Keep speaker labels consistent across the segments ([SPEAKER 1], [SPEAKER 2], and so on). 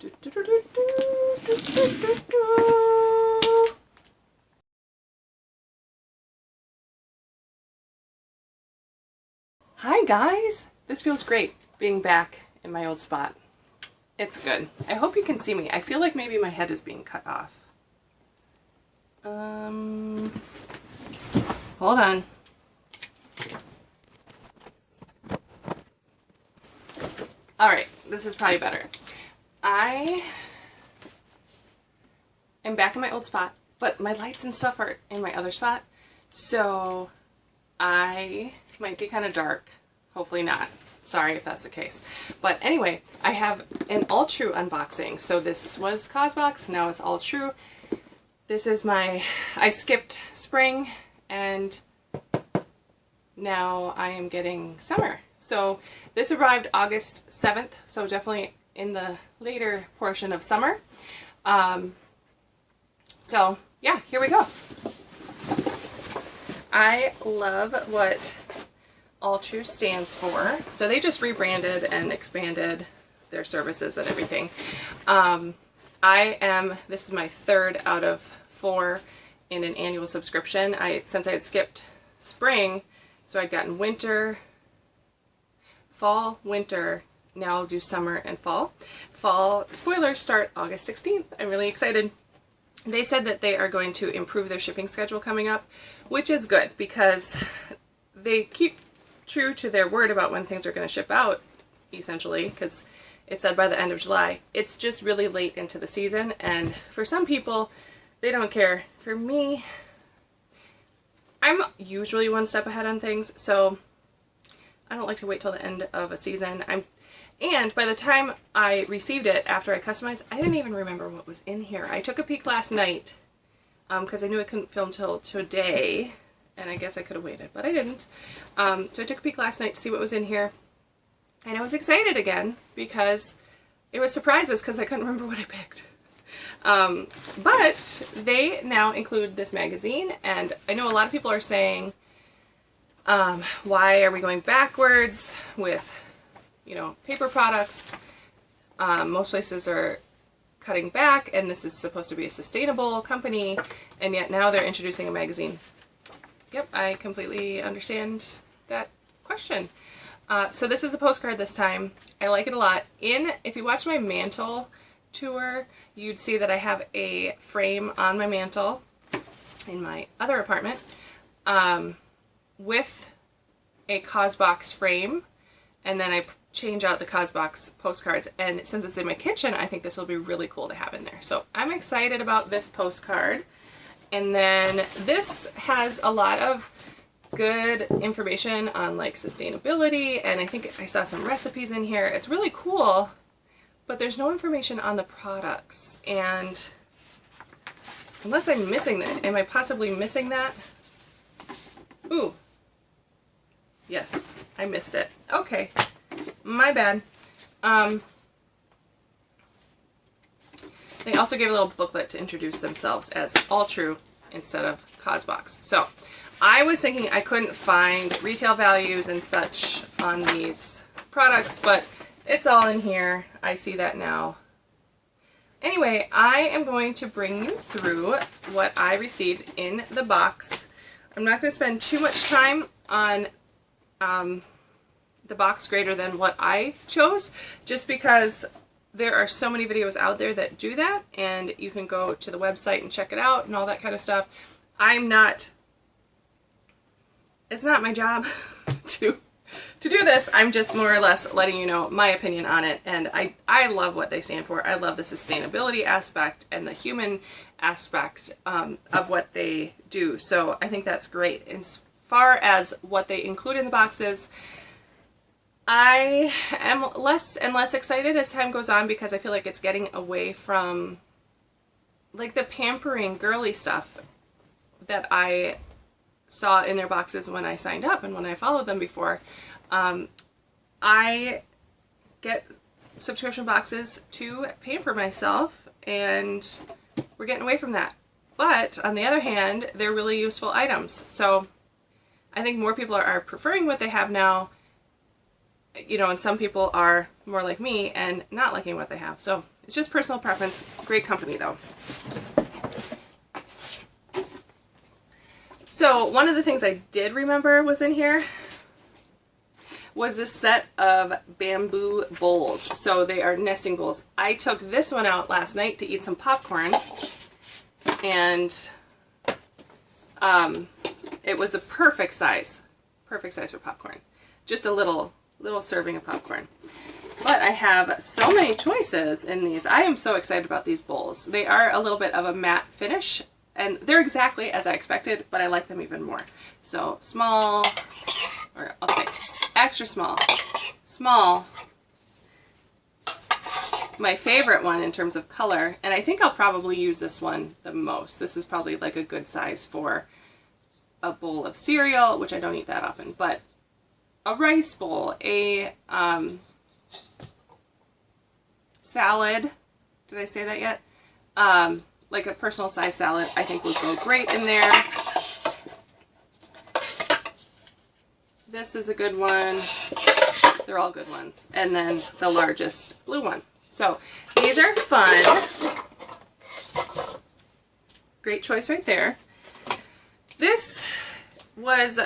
[SPEAKER 1] Hi guys! This feels great being back in my old spot. It's good. I hope you can see me. I feel like maybe my head is being cut off. Hold on. Alright, this is probably better. I am back in my old spot, but my lights and stuff are in my other spot, so I might be kind of dark. Hopefully not. Sorry if that's the case. But anyway, I have an Alltrue unboxing. So this was Causebox, now it's Alltrue. This is I skipped spring and now I am getting summer. So this arrived August 7th, so definitely in the later portion of summer. So yeah, here we go. I love what Alltrue stands for. So they just rebranded and expanded their services and everything. This is my third out of 4 in an annual subscription. Since I had skipped spring, so I'd gotten winter, fall, winter, now I'll do summer and fall. Fall spoilers start August 16th. I'm really excited. They said that they are going to improve their shipping schedule coming up, which is good because they keep true to their word about when things are going to ship out, essentially, because it said by the end of July. It's just really late into the season, and for some people, they don't care. For me, I'm usually one step ahead on things, so I don't like to wait till the end of a season. And by the time I received it, after I customized, I didn't even remember what was in here. I took a peek last night, because I knew I couldn't film till today, and I guess I could have waited, but I didn't. So I took a peek last night to see what was in here, and I was excited again because it was surprises because I couldn't remember what I picked. But they now include this magazine, and I know a lot of people are saying, why are we going backwards with, paper products? Most places are cutting back, and this is supposed to be a sustainable company, and yet now they're introducing a magazine. Yep, I completely understand that question. So this is a postcard this time. I like it a lot. If you watch my mantle tour, you'd see that I have a frame on my mantle in my other apartment with a Causebox frame, and then I change out the Causebox postcards, and since it's in my kitchen, I think this will be really cool to have in there. So I'm excited about this postcard. And then this has a lot of good information on like sustainability, and I think I saw some recipes in here. It's really cool, but there's no information on the products, and unless I'm missing that, am I possibly missing that? Ooh, yes, I missed it. Okay, my bad. They also gave a little booklet to introduce themselves as Alltrue instead of Causebox. So I was thinking I couldn't find retail values and such on these products, but it's all in here. I see that now. Anyway, I am going to bring you through what I received in the box. I'm not going to spend too much time on the box greater than what I chose, just because there are so many videos out there that do that, and you can go to the website and check it out and all that kind of stuff. It's not my job to do this. I'm just more or less letting you know my opinion on it, and I love what they stand for. I love the sustainability aspect and the human aspect of what they do, so I think that's great. As far as what they include in the boxes, I am less and less excited as time goes on because I feel like it's getting away from like the pampering girly stuff that I saw in their boxes when I signed up and when I followed them before. I get subscription boxes to pamper myself, and we're getting away from that. But on the other hand, they're really useful items. So I think more people are preferring what they have now. you know, and some people are more like me and not liking what they have. So it's just personal preference. Great company though. So one of the things I did remember was in here was this set of bamboo bowls. So they are nesting bowls. I took this one out last night to eat some popcorn, and it was a perfect size for popcorn. Just a little serving of popcorn. But I have so many choices in these. I am so excited about these bowls. They are a little bit of a matte finish, and they're exactly as I expected, but I like them even more. So small, or I'll say extra small, small. My favorite one in terms of color, and I think I'll probably use this one the most. This is probably like a good size for a bowl of cereal, which I don't eat that often, but a rice bowl, a salad. Did I say that yet? Like a personal size salad, I think would go great in there. This is a good one. They're all good ones. And then the largest blue one. So these are fun. Great choice right there. This was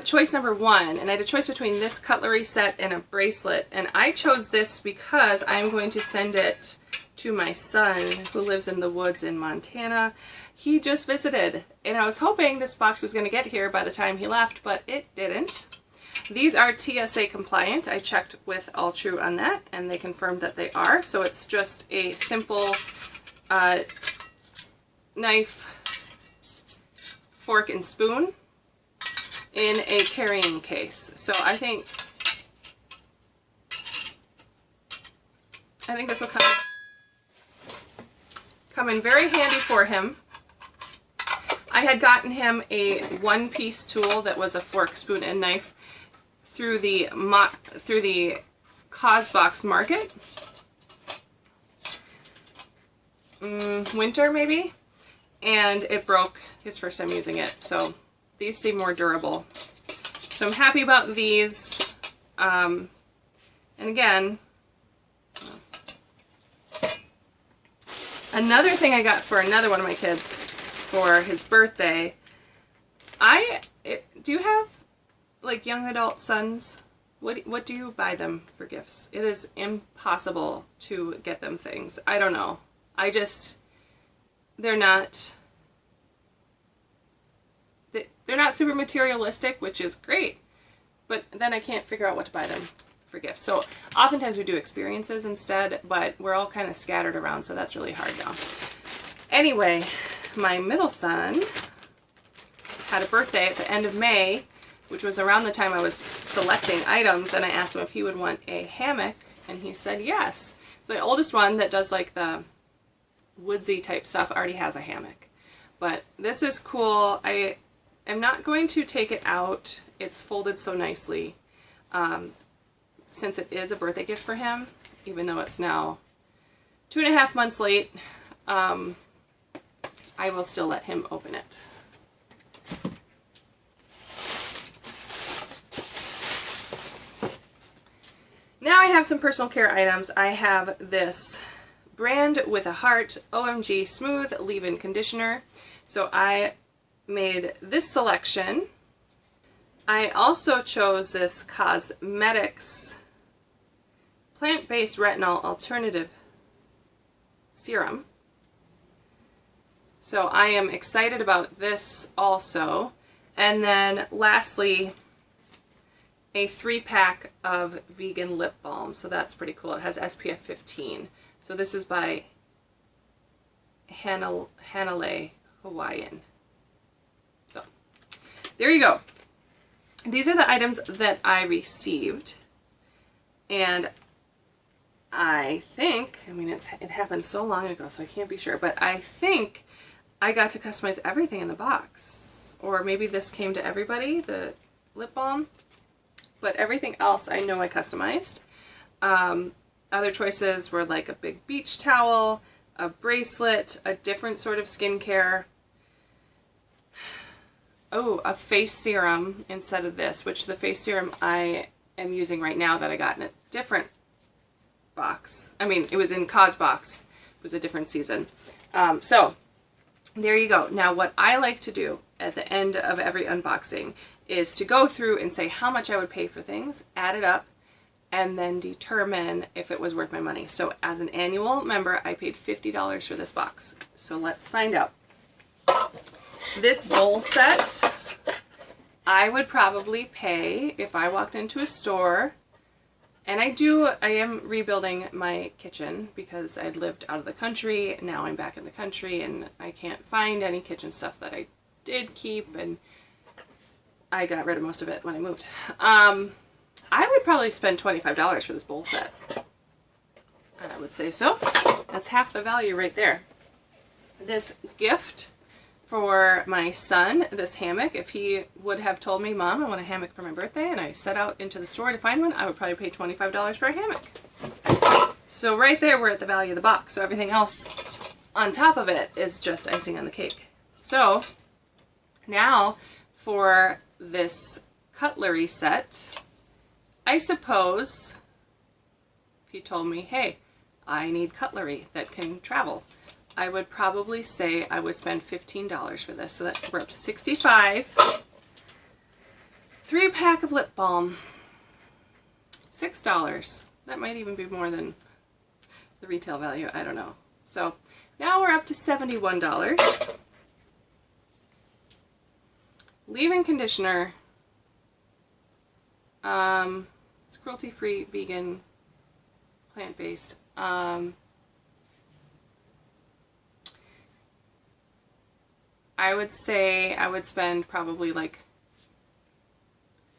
[SPEAKER 1] choice number one, and I had a choice between this cutlery set and a bracelet, and I chose this because I'm going to send it to my son who lives in the woods in Montana. He just visited, and I was hoping this box was going to get here by the time he left, but it didn't. These are TSA compliant. I checked with Alltrue on that, and they confirmed that they are. So it's just a simple knife, fork, and spoon in a carrying case. So I think this will come in very handy for him. I had gotten him a one-piece tool that was a fork, spoon, and knife through the Causebox market. Winter maybe, and it broke his first time using it. So these seem more durable. So I'm happy about these. And again, another thing I got for another one of my kids for his birthday. Do you have like young adult sons? What do you buy them for gifts? It is impossible to get them things. I don't know. They're not super materialistic, which is great, but then I can't figure out what to buy them for gifts. So oftentimes we do experiences instead, but we're all kind of scattered around, so that's really hard now. Anyway, my middle son had a birthday at the end of May, which was around the time I was selecting items, and I asked him if he would want a hammock, and he said yes. So my oldest one that does like the woodsy type stuff already has a hammock. But this is cool. I am not going to take it out. It's folded so nicely. Since it is a birthday gift for him, even though it's now 2.5 months late, I will still let him open it. Now I have some personal care items. I have this Brand with a Heart OMG Smooth Leave-In Conditioner. So I made this selection. I also chose this Cosmetics Plant-Based Retinol Alternative Serum. So I am excited about this also. And then lastly, a 3-pack of vegan lip balm. So that's pretty cool. It has SPF 15. So this is by Hanalei Hawaiian. So there you go. These are the items that I received. And I think, I mean, it happened so long ago, so I can't be sure, but I think I got to customize everything in the box. Or maybe this came to everybody, the lip balm. But everything else I know I customized. Other choices were like a big beach towel, a bracelet, a different sort of skincare. Oh, a face serum instead of this, which the face serum I am using right now that I got in a different box. I mean, it was in Causebox. It was a different season. So there you go. Now what I like to do at the end of every unboxing is to go through and say how much I would pay for things, add it up, and then determine if it was worth my money. So as an annual member, I paid $50 for this box. So let's find out. This bowl set, I would probably pay if I walked into a store, and I am rebuilding my kitchen because I'd lived out of the country. Now I'm back in the country and I can't find any kitchen stuff that I did keep, and I got rid of most of it when I moved. I would probably spend $25 for this bowl set. I would say so. That's half the value right there. This gift for my son, this hammock, if he would have told me, Mom, I want a hammock for my birthday, and I set out into the store to find one, I would probably pay $25 for a hammock. So right there, we're at the value of the box. So everything else on top of it is just icing on the cake. So now for this cutlery set, I suppose if you told me, hey, I need cutlery that can travel, I would probably say I would spend $15 for this. So that we're up to $65. 3-pack of lip balm, $6. That might even be more than the retail value. I don't know. So now we're up to $71. Leave-in conditioner. It's cruelty-free, vegan, plant-based. I would say I would spend probably like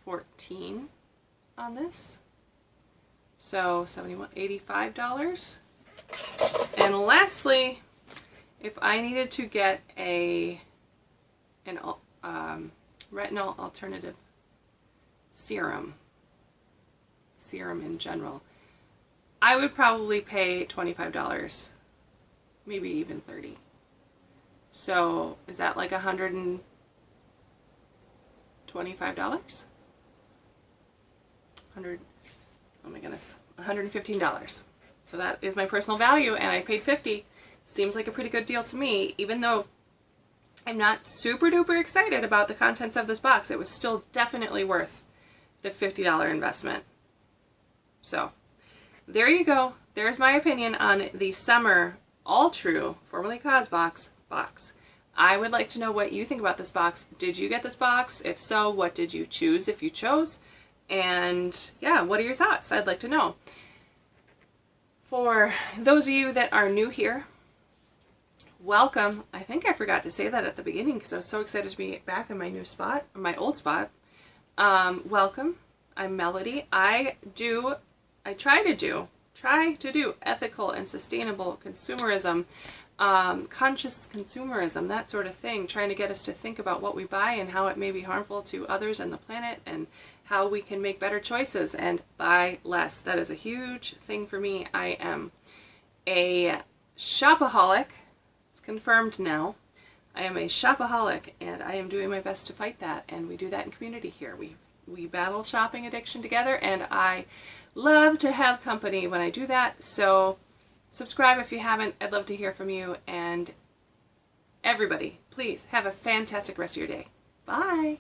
[SPEAKER 1] $14 on this. So $85. And lastly, if I needed to get an retinol alternative serum in general, I would probably pay $25, maybe even $30. So is that like $125? Oh my goodness, $115. So that is my personal value, and I paid $50. Seems like a pretty good deal to me, even though I'm not super duper excited about the contents of this box. It was still definitely worth the $50 investment. So there you go. There's my opinion on the summer Alltrue, formerly Causebox, box. I would like to know what you think about this box. Did you get this box? If so, what did you choose if you chose? And yeah, what are your thoughts? I'd like to know. For those of you that are new here, welcome. I think I forgot to say that at the beginning because I was so excited to be back in my new spot, or my old spot. Welcome. I'm Melody. I try to do ethical and sustainable consumerism, conscious consumerism, that sort of thing, trying to get us to think about what we buy and how it may be harmful to others and the planet, and how we can make better choices and buy less. That is a huge thing for me. I am a shopaholic. It's confirmed now. I am a shopaholic, and I am doing my best to fight that, and we do that in community here. We battle shopping addiction together, and I love to have company when I do that. So subscribe if you haven't. I'd love to hear from you, and everybody, please have a fantastic rest of your day. Bye.